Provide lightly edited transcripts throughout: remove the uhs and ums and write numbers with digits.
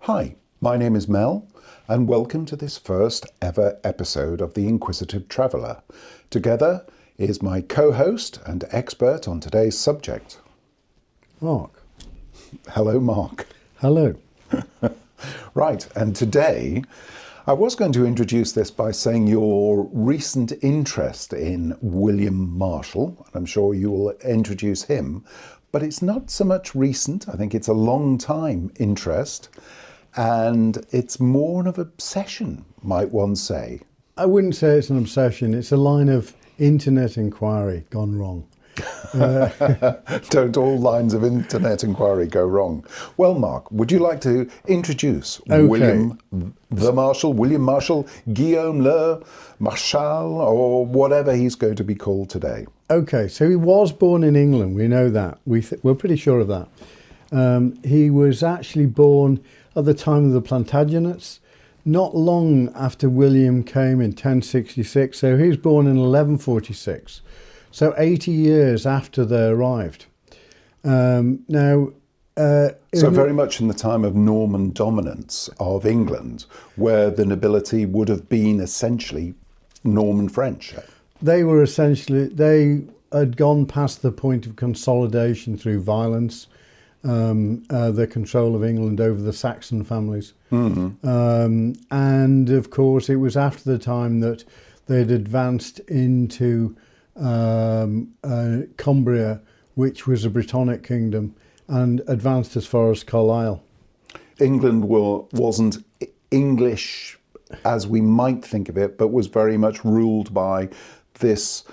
Hi, my name is Mel, and welcome to this first ever episode of The Inquisitive Traveller. Together is my co-host and expert on today's subject, Mark. Hello, Mark. Hello. Right, and today I was going to introduce this by saying your recent interest in William Marshall, and I'm sure you will introduce him, but it's not so much recent. I think it's a long time interest, and it's more of an obsession, might one say. I wouldn't say it's an obsession. It's a line of internet inquiry gone wrong. Don't all lines of internet inquiry go wrong? Well, Mark, would you like to introduce William Marshall, Guillaume le Marchal, or whatever he's going to be called today? Okay, so he was born in England. We know that. We're pretty sure of that. He was actually born at the time of the Plantagenets, not long after William came in 1066. So he was born in 1146. So 80 years after they arrived. So very much in the time of Norman dominance of England, where the nobility would have been essentially Norman French. They had gone past the point of consolidation through violence, the control of England over the Saxon families. Mm-hmm. And of course, it was after the time that they'd advanced into Cumbria, which was a Brittonic kingdom, and advanced as far as Carlisle. England wasn't English as we might think of it, but was very much ruled by this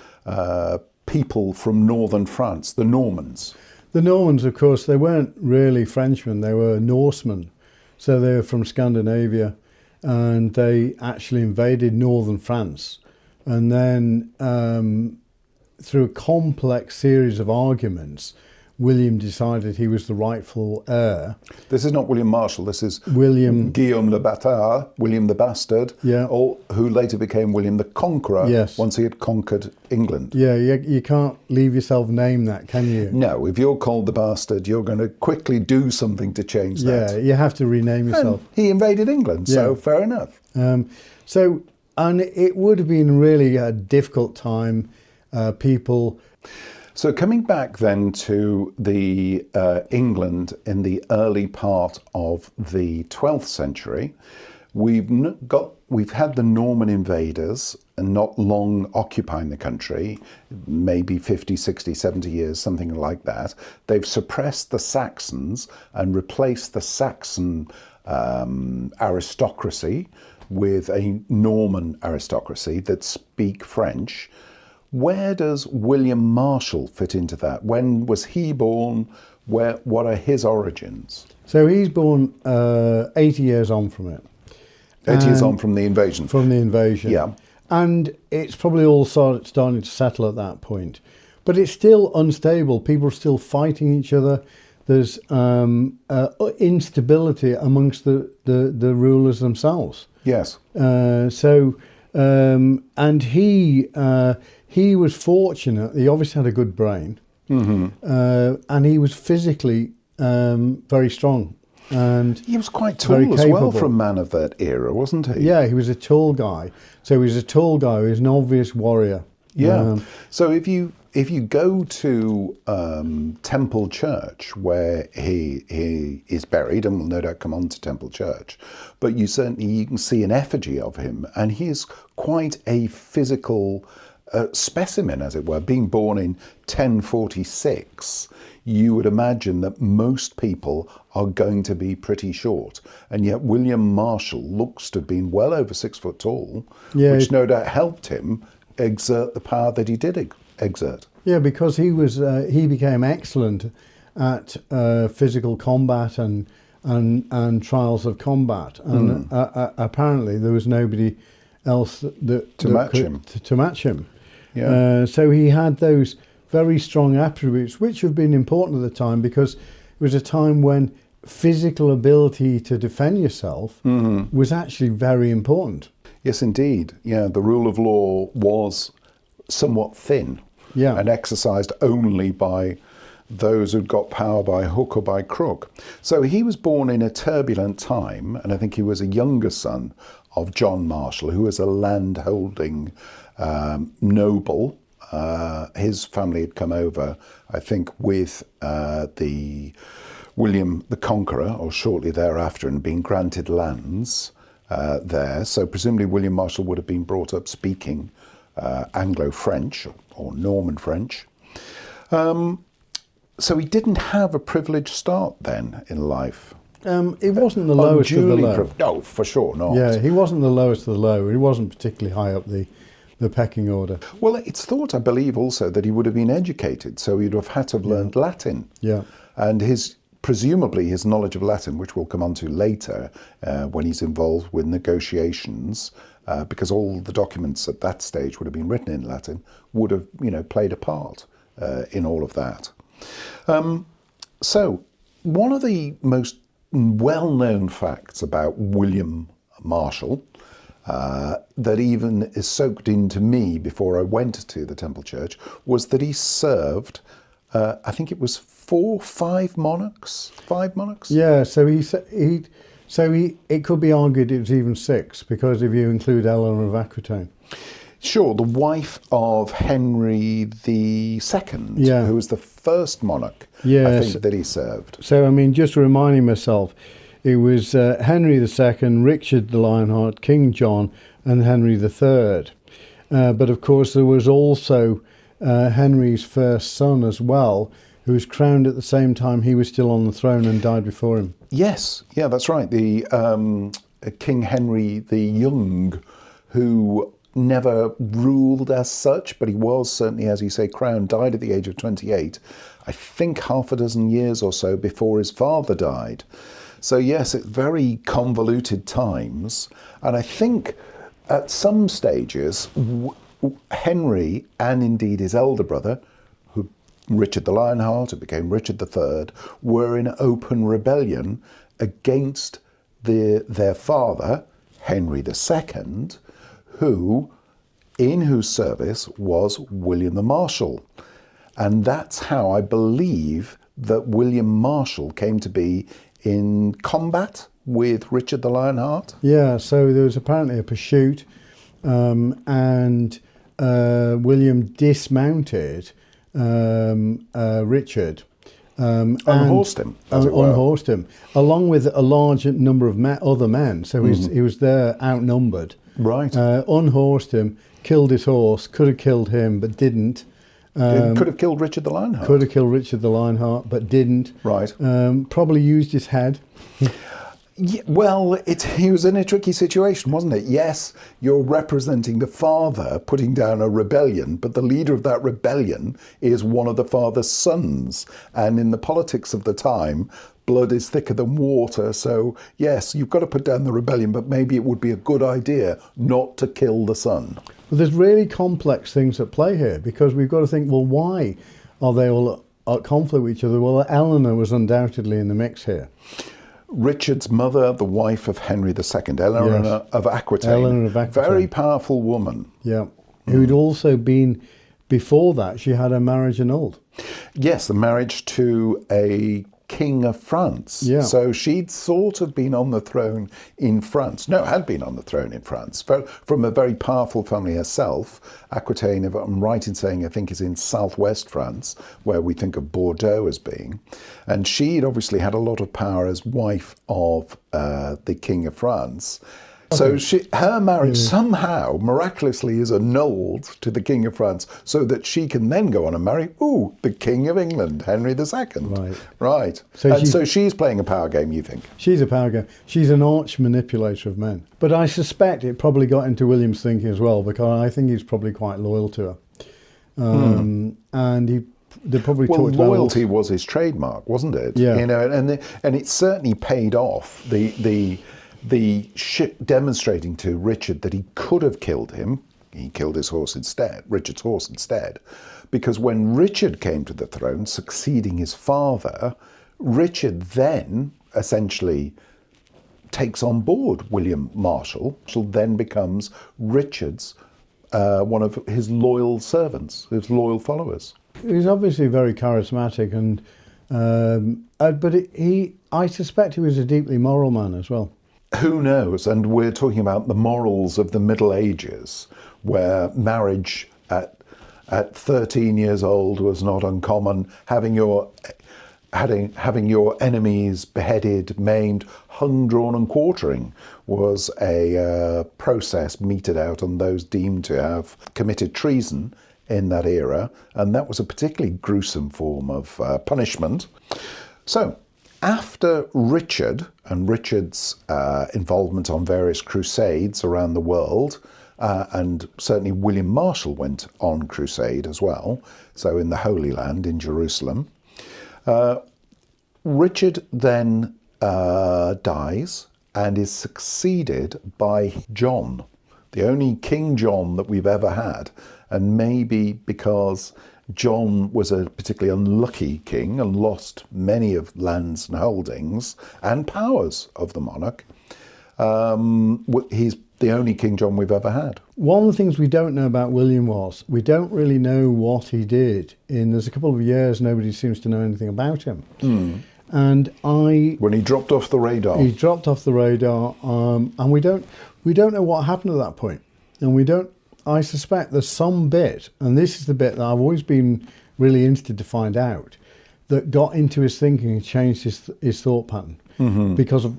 people from northern France, the Normans. The Normans, of course, they weren't really Frenchmen, they were Norsemen. So they were from Scandinavia, and they actually invaded northern France. And then through a complex series of arguments, William decided he was the rightful heir. This is not William Marshall, this is William Guillaume le Bâtard, William the Bastard, yeah. Who later became William the Conqueror, yes. Once he had conquered England. Yeah, you can't leave yourself name that, can you? No, if you're called the Bastard, you're going to quickly do something to change that. Yeah, you have to rename yourself. And he invaded England, so fair enough. And it would have been really a difficult time. So coming back then to the England in the early part of the 12th century, we've had the Norman invaders and not long occupying the country, maybe 50, 60, 70 years, something like that. They've suppressed the Saxons and replaced the Saxon aristocracy with a Norman aristocracy that speak French. Where does William Marshall fit into that? When was he born? What are his origins? So he's born 80 years on from it. 80 years on from the invasion. From the invasion. Yeah. And it's probably all starting to settle at that point. But it's still unstable. People are still fighting each other. There's instability amongst the rulers themselves. Yes. And he was fortunate. He obviously had a good brain, mm-hmm. And he was physically very strong. And he was quite tall as well for a man of that era, wasn't he? Yeah, he was a tall guy. So he was a tall guy. He was an obvious warrior. Yeah. So if you go to Temple Church, where he is buried, and we'll no doubt come on to Temple Church, but you can see an effigy of him, and he is quite a physical specimen, as it were. Being born in 1046, you would imagine that most people are going to be pretty short, and yet William Marshall looks to have been well over 6 foot tall, which no doubt helped him exert the power that he did exert. Yeah, because he became excellent at physical combat and trials of combat, and apparently there was nobody else to match him. Yeah. So he had those very strong attributes, which have been important at the time, because it was a time when physical ability to defend yourself was actually very important. Yes, indeed. Yeah, the rule of law was somewhat thin and exercised only by those who'd got power by hook or by crook. So he was born in a turbulent time, and I think he was a younger son of John Marshall, who was a land-holding noble. His family had come over, I think, with the William the Conqueror, or shortly thereafter, and been granted lands there. So presumably William Marshall would have been brought up speaking Anglo-French or Norman French. So he didn't have a privileged start then in life. It wasn't the lowest of the low. No, for sure not. Yeah, he wasn't the lowest of the low. He wasn't particularly high up the pecking order. Well, it's thought, I believe, also that he would have been educated, so he'd have had to have learned Latin. Yeah. And presumably his knowledge of Latin, which we'll come on to later, when he's involved with negotiations, because all the documents at that stage would have been written in Latin, would have, played a part in all of that. So one of the most well-known facts about William Marshall, that even is soaked into me before I went to the Temple Church, was that he served, I think it was five monarchs. Yeah, it could be argued it was even 6, because if you include Eleanor of Aquitaine. Sure, the wife of Henry II, who was the first monarch, I think, that he served. So, just reminding myself, it was Henry II, Richard the Lionheart, King John, and Henry III. But of course, there was also Henry's first son as well, who was crowned at the same time he was still on the throne and died before him. Yes, yeah, that's right. The King Henry the Young, who never ruled as such, but he was certainly, as you say, crowned, died at the age of 28, I think half a dozen years or so before his father died. So yes, it's very convoluted times. And I think at some stages, Henry, and indeed his elder brother, Richard the Lionheart, who became Richard III, were in open rebellion against their father, Henry II, in whose service was William the Marshal. And that's how I believe that William Marshall came to be in combat with Richard the Lionheart. Yeah, so there was apparently a pursuit, and William dismounted Richard. Unhorsed him, as it were. Unhorsed him, along with a large number of other men. So he was there outnumbered. Right. Unhorsed him, killed his horse, could have killed him, but didn't. Could have killed Richard the Lionheart. Could have killed Richard the Lionheart, but didn't. Right. Probably used his head. Yeah, well, he was in a tricky situation, wasn't it? Yes, you're representing the father putting down a rebellion, but the leader of that rebellion is one of the father's sons. And in the politics of the time, blood is thicker than water. So yes, you've got to put down the rebellion, but maybe it would be a good idea not to kill the son. Well, there's really complex things at play here, because we've got to think, well, why are they all at conflict with each other? Well, Eleanor was undoubtedly in the mix here. Richard's mother, the wife of Henry II, Eleanor of Aquitaine. Eleanor of Aquitaine. Very powerful woman. Yeah. Who'd also been, before that, she had her marriage annulled. Yes, the marriage to a king of France. Yeah. So she'd sort of been on the throne in France. No, had been on the throne in France. From a very powerful family herself. Aquitaine, if I'm right in saying, I think is in southwest France, where we think of Bordeaux as being. And she'd obviously had a lot of power as wife of the King of France. So her marriage somehow miraculously is annulled to the King of France, so that she can then go on and marry, the King of England, Henry II. Right. So she's playing a power game, you think? She's a power game. She's an arch manipulator of men. But I suspect it probably got into William's thinking as well, because I think he's probably quite loyal to her. And they probably talked about loyalty was his trademark, wasn't it? Yeah. And it certainly paid off. The ship demonstrating to Richard that he could have killed him. He killed his horse instead, Richard's horse instead, because when Richard came to the throne, succeeding his father, Richard then essentially takes on board William Marshall, who then becomes Richard's one of his loyal servants, his loyal followers. He's obviously very charismatic, and I suspect he was a deeply moral man as well. Who knows? And we're talking about the morals of the Middle Ages, where marriage at 13 years old was not uncommon. Having your enemies beheaded, maimed, hung, drawn, and quartering was a process meted out on those deemed to have committed treason in that era, and that was a particularly gruesome form of punishment. So, after Richard and Richard's involvement on various crusades around the world, and certainly William Marshal went on crusade as well, so in the Holy Land in Jerusalem, Richard then dies and is succeeded by John, the only King John that we've ever had, and maybe because John was a particularly unlucky king and lost many of lands and holdings and powers of the monarch, he's the only King John we've ever had. One of the things we don't know about William was we don't really know what he did. There's a couple of years nobody seems to know anything about him. And when he dropped off the radar, and we don't know what happened at that point, and I suspect there's some bit, and this is the bit that I've always been really interested to find out, that got into his thinking and changed his thought pattern, because of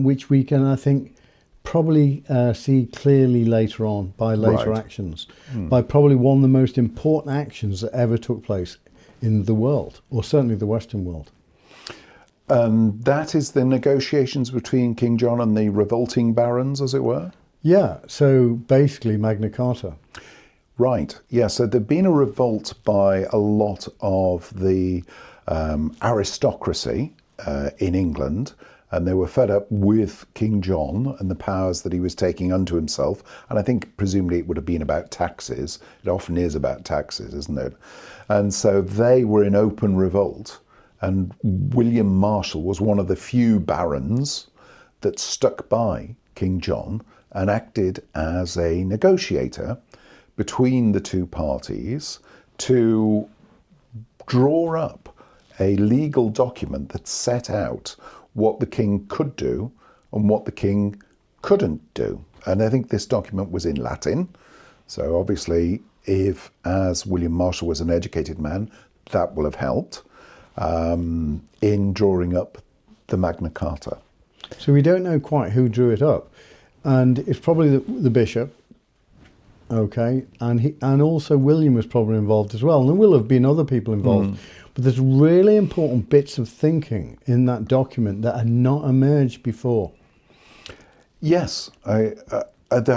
which we can, I think, probably see clearly later on by later actions, by probably one of the most important actions that ever took place in the world, or certainly the Western world. That is the negotiations between King John and the revolting barons, as it were? Yeah, so basically Magna Carta. Right, yeah, so there'd been a revolt by a lot of the aristocracy in England, and they were fed up with King John and the powers that he was taking unto himself. And I think presumably it would have been about taxes. It often is about taxes, isn't it? And so they were in open revolt. And William Marshal was one of the few barons that stuck by King John and acted as a negotiator between the two parties to draw up a legal document that set out what the king could do and what the king couldn't do. And I think this document was in Latin. So obviously, if, as William Marshal was an educated man, that will have helped in drawing up the Magna Carta. So we don't know quite who drew it up. And it's probably the bishop, okay, and also William was probably involved as well. And there will have been other people involved. But there's really important bits of thinking in that document that had not emerged before. Yes, I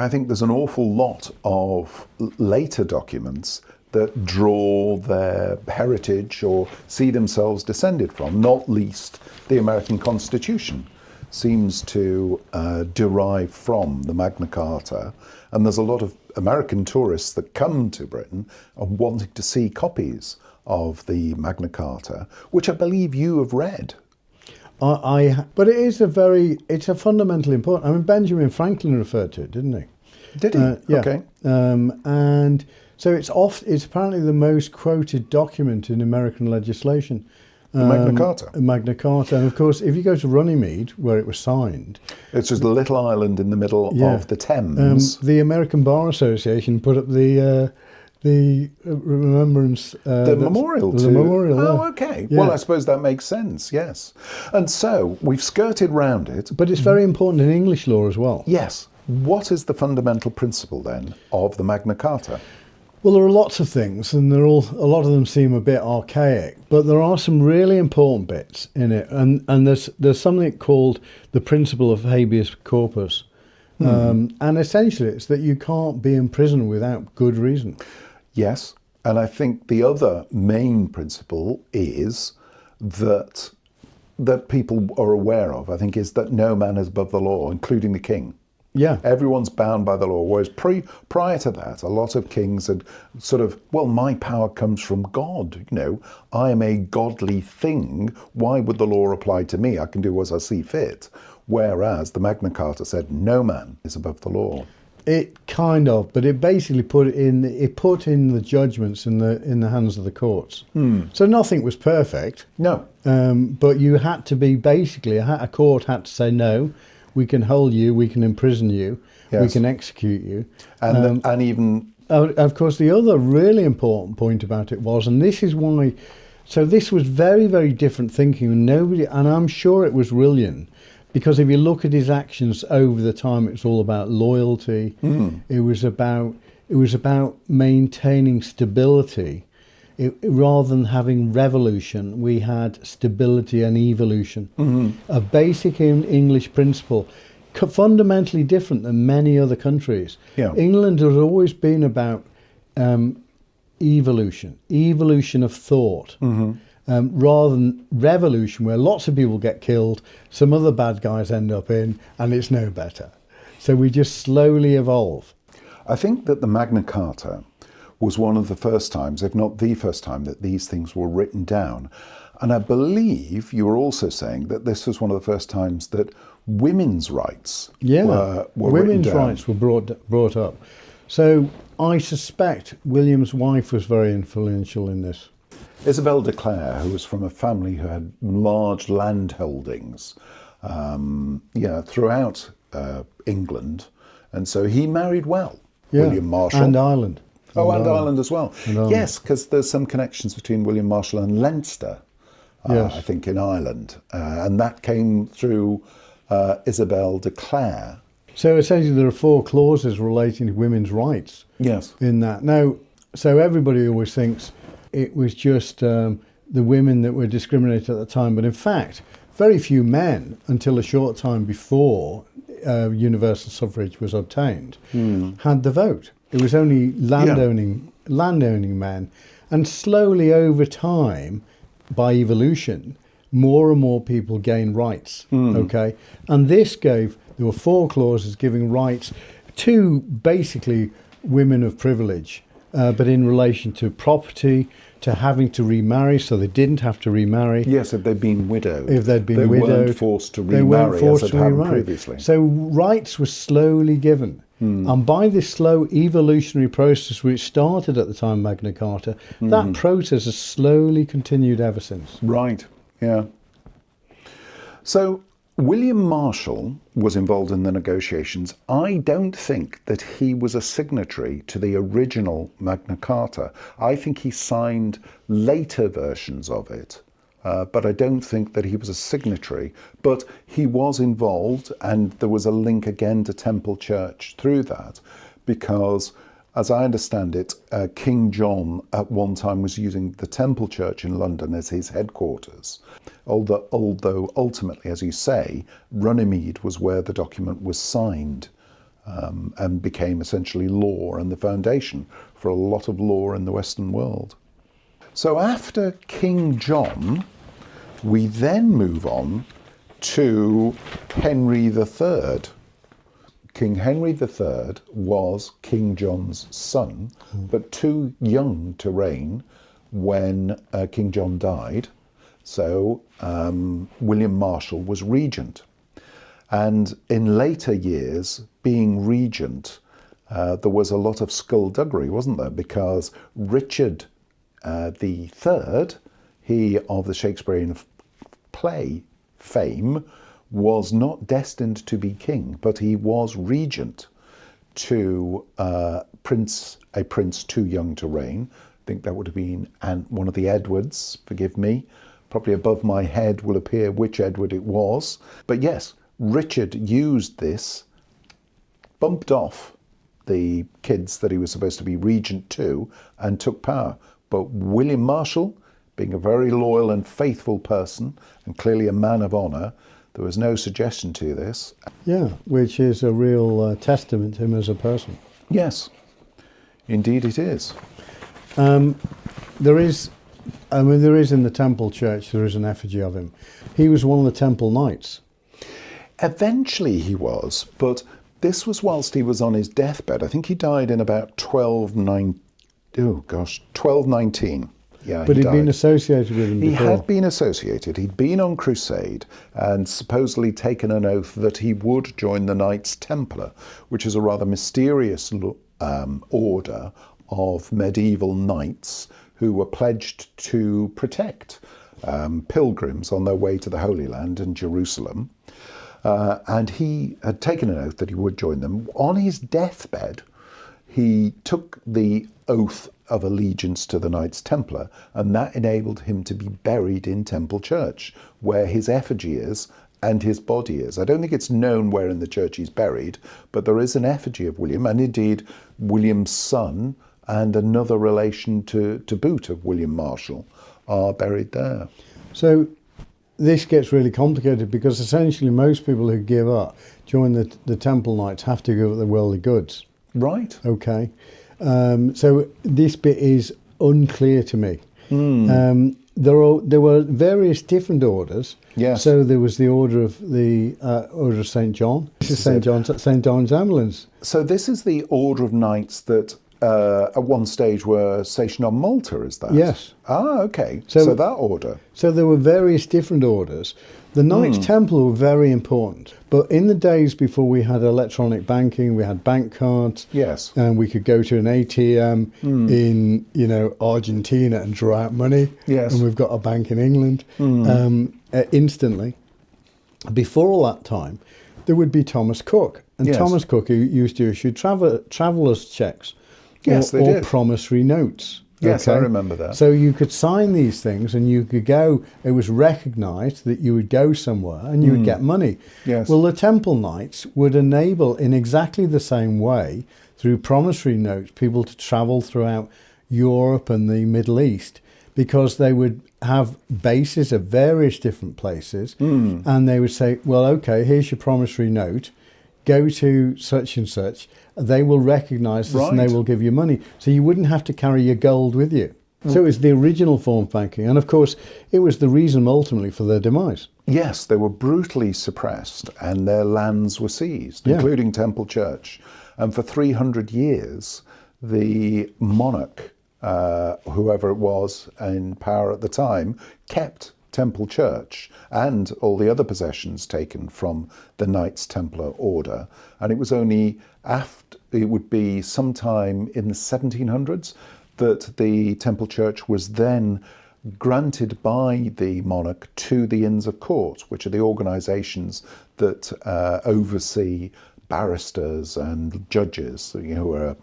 think there's an awful lot of later documents that draw their heritage or see themselves descended from, not least the American Constitution seems to derive from the Magna Carta. And there's a lot of American tourists that come to Britain and wanting to see copies of the Magna Carta, which I believe you have read. But it's a fundamentally important. I mean, Benjamin Franklin referred to it, didn't he? Did he? Yeah. Okay. And so it's apparently the most quoted document in American legislation. The Magna Carta. Magna Carta, and of course, if you go to Runnymede, where it was signed, it's just a little island in the middle of the Thames. The American Bar Association put up the remembrance, the memorial. The memorial. Oh, okay. Yeah. Well, I suppose that makes sense. Yes, and so we've skirted round it, but it's very important in English law as well. Yes. What is the fundamental principle then of the Magna Carta? Well, there are lots of things, and a lot of them seem a bit archaic, but there are some really important bits in it, and there's something called the principle of habeas corpus, and essentially it's that you can't be in prison without good reason. Yes, and I think the other main principle is that people are aware of, I think, is that no man is above the law, including the king. Yeah. Everyone's bound by the law. Whereas prior to that, a lot of kings had sort of, well, my power comes from God. You know, I am a godly thing. Why would the law apply to me? I can do as I see fit. Whereas the Magna Carta said no man is above the law. It kind of, but it basically put in the judgments in the hands of the courts. So nothing was perfect. No. But you had to be basically a court had to say no. We can hold you. We can imprison you. We Yes. can execute you. And even Of course, the other really important point about it was, and this is why. So this was very, very different thinking, and I'm sure it was William, because if you look at his actions over the time, it's all about loyalty. It was about maintaining stability. Rather than having revolution, we had stability and evolution. A basic English principle, fundamentally different than many other countries. Yeah. England has always been about evolution of thought, rather than revolution, where lots of people get killed, some other bad guys end up in, and it's no better. So we just slowly evolve. I think that the Magna Carta was one of the first times, if not the first time, that these things were written down. And I believe you were also saying that this was one of the first times that women's rights were written women's down. rights were brought up. So I suspect William's wife was very influential in this. Isabel de Clare, who was from a family who had large land holdings throughout England, and so he married well. William Marshall. And Ireland. And Ireland as well. Ireland. Yes, because there's some connections between William Marshall and Leinster, Yes. I think, in Ireland. And that came through Isabel de Clare. So essentially there are 4 clauses relating to women's rights. Yes. In that. Now, so everybody always thinks it was just the women that were discriminated at the time, but in fact, very few men, until a short time before universal suffrage was obtained, had the vote. It was only landowning men, and slowly over time, by evolution, more and more people gained rights. Okay, and there were 4 clauses giving rights to basically women of privilege, but in relation to property, to having to remarry, so they didn't have to remarry. Yes, if they'd been widowed. If they'd been they widowed, weren't forced to they weren't remarry forced as to had happened remarry. previously. So rights were slowly given. And by this slow evolutionary process, which started at the time of Magna Carta, that process has slowly continued ever since. Right, yeah. So William Marshall was involved in the negotiations. I don't think that he was a signatory to the original Magna Carta. I think he signed later versions of it, but I don't think that he was a signatory. But he was involved, and there was a link again to Temple Church through that, because as I understand it, King John at one time was using the Temple Church in London as his headquarters. Although ultimately, as you say, Runnymede was where the document was signed and became essentially law and the foundation for a lot of law in the Western world. So after King John, we then move on to Henry III. King Henry III was King John's son, but too young to reign when King John died. So William Marshall was regent. And in later years, being regent, there was a lot of skullduggery, wasn't there? Because Richard III, he of the Shakespearean play fame, was not destined to be king, but he was regent to a prince too young to reign. I think that would have been one of the Edwards, forgive me. Probably above my head will appear which Edward it was. But yes, Richard used this, bumped off the kids that he was supposed to be regent to, and took power. But William Marshall, being a very loyal and faithful person, and clearly a man of honour, there was no suggestion to this. Yeah, which is a real testament to him as a person. Yes, indeed it is. There is in the Temple Church, there is an effigy of him. He was one of the Temple Knights. Eventually he was, but this was whilst he was on his deathbed. I think he died in about 1219. Yeah, but he he'd been died. associated with them He before. had been associated. He'd been on crusade and supposedly taken an oath that he would join the Knights Templar, which is a rather mysterious order of medieval knights who were pledged to protect pilgrims on their way to the Holy Land in Jerusalem. And he had taken an oath that he would join them. On his deathbed, he took the oath of allegiance to the Knights Templar, and that enabled him to be buried in Temple Church, where his effigy is and his body is. I don't think it's known where in the church he's buried, but there is an effigy of William, and indeed William's son and another relation to boot of William Marshall are buried there. So this gets really complicated because essentially most people who give up, join the Temple Knights, have to give up their worldly goods. Right. Okay. So this bit is unclear to me. There were various different orders. Yes. So there was the order of Order of St. John. This is St. John's Ambulance. So this is the order of knights that at one stage were stationed on Malta, is that? Yes. Ah, okay. So that order. So there were various different orders. The Knights Templar were very important, but in the days before we had electronic banking, we had bank cards. Yes. And we could go to an ATM in, Argentina and draw out money. Yes. And we've got a bank in England instantly. Before all that time, there would be Thomas Cook, and Yes. Thomas Cook who used to issue traveller's checks. Yes, or they did. promissory notes. Yes, I remember that. So you could sign these things and you could go, it was recognised that you would go somewhere and you would get money. Yes. Well, the Temple Knights would enable, in exactly the same way, through promissory notes, people to travel throughout Europe and the Middle East, because they would have bases of various different places and they would say, well, okay, here's your promissory note, go to such and such, they will recognise this and they Right. will give you money. So you wouldn't have to carry your gold with you. So it was the original form of banking. And of course, it was the reason ultimately for their demise. Yes, they were brutally suppressed and their lands were seized, Yeah. including Temple Church. And for 300 years, the monarch, whoever it was in power at the time, kept Temple Church and all the other possessions taken from the Knights Templar order. And it was only after, it would be sometime in the 1700s, that the Temple Church was then granted by the monarch to the Inns of Court, which are the organisations that oversee barristers and judges, who are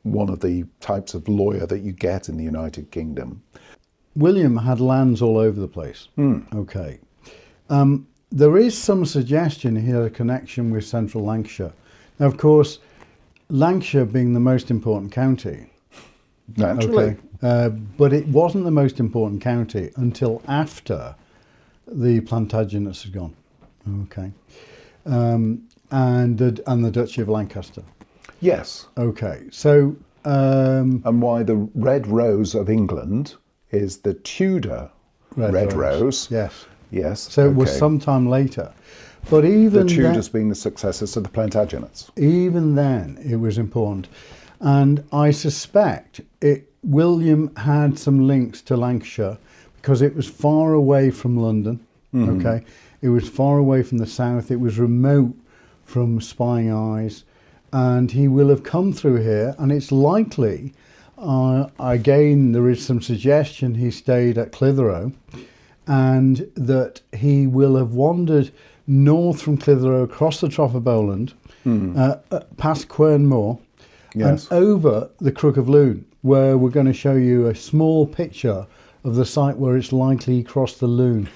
one of the types of lawyer that you get in the United Kingdom. William had lands all over the place. Okay. There is some suggestion he had a connection with central Lancashire. Now, of course, Lancashire being the most important county. Naturally. Okay. But it wasn't the most important county until after the Plantagenets had gone. Okay. And the Duchy of Lancaster. Yes. Okay. So. And why the Red Rose of England is the Tudor Red Rose. Yes. Yes. So it was sometime later. But even the Tudors being the successors to the Plantagenets. Even then, it was important. And I suspect William had some links to Lancashire because it was far away from London. Okay. It was far away from the south. It was remote from spying eyes. And he will have come through here. And it's likely, again, there is some suggestion he stayed at Clitheroe and that he will have wandered north from Clitheroe across the Trough of Bowland, past Quern Moor, Yes. and over the Crook of Lune, where we're going to show you a small picture of the site where it's likely he crossed the Lune.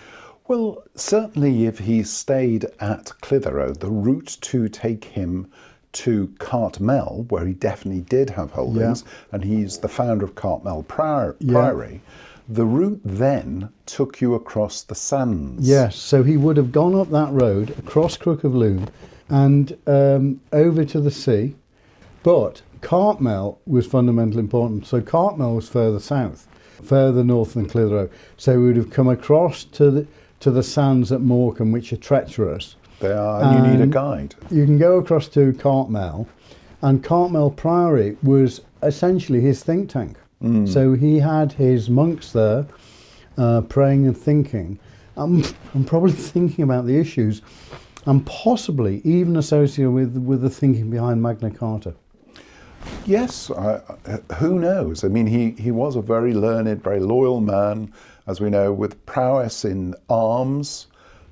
Well, certainly if he stayed at Clitheroe, the route to take him to Cartmel, where he definitely did have holdings, and he's the founder of Cartmel Priory, the route then took you across the sands. Yes, so he would have gone up that road, across Crook of Lune, and over to the sea. But Cartmel was fundamentally important. So Cartmel was further south, further north than Clitheroe. So we would have come across to the sands at Morecambe, which are treacherous. They are, and you need a guide. You can go across to Cartmel, and Cartmel Priory was essentially his think tank. So he had his monks there praying and thinking, and probably thinking about the issues, and possibly even associated with the thinking behind Magna Carta. Yes, who knows? I mean, he was a very learned, very loyal man, as we know, with prowess in arms.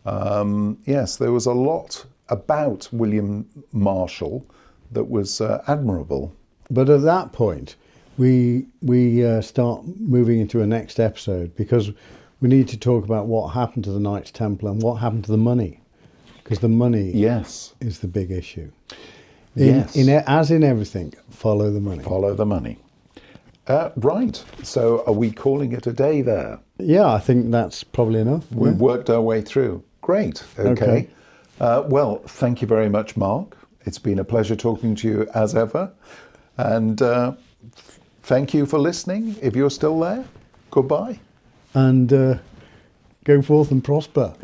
Yes, there was a lot about William Marshall that was admirable. But at that point, we start moving into a next episode, because we need to talk about what happened to the Knights Templar and what happened to the money, because the money Yes. is the big issue. Yes. As in everything, follow the money. Follow the money. Right. So are we calling it a day there? Yeah, I think that's probably enough. We've worked our way through. Great. Okay. Well, thank you very much, Mark. It's been a pleasure talking to you as ever. And thank you for listening. If you're still there, goodbye. And go forth and prosper.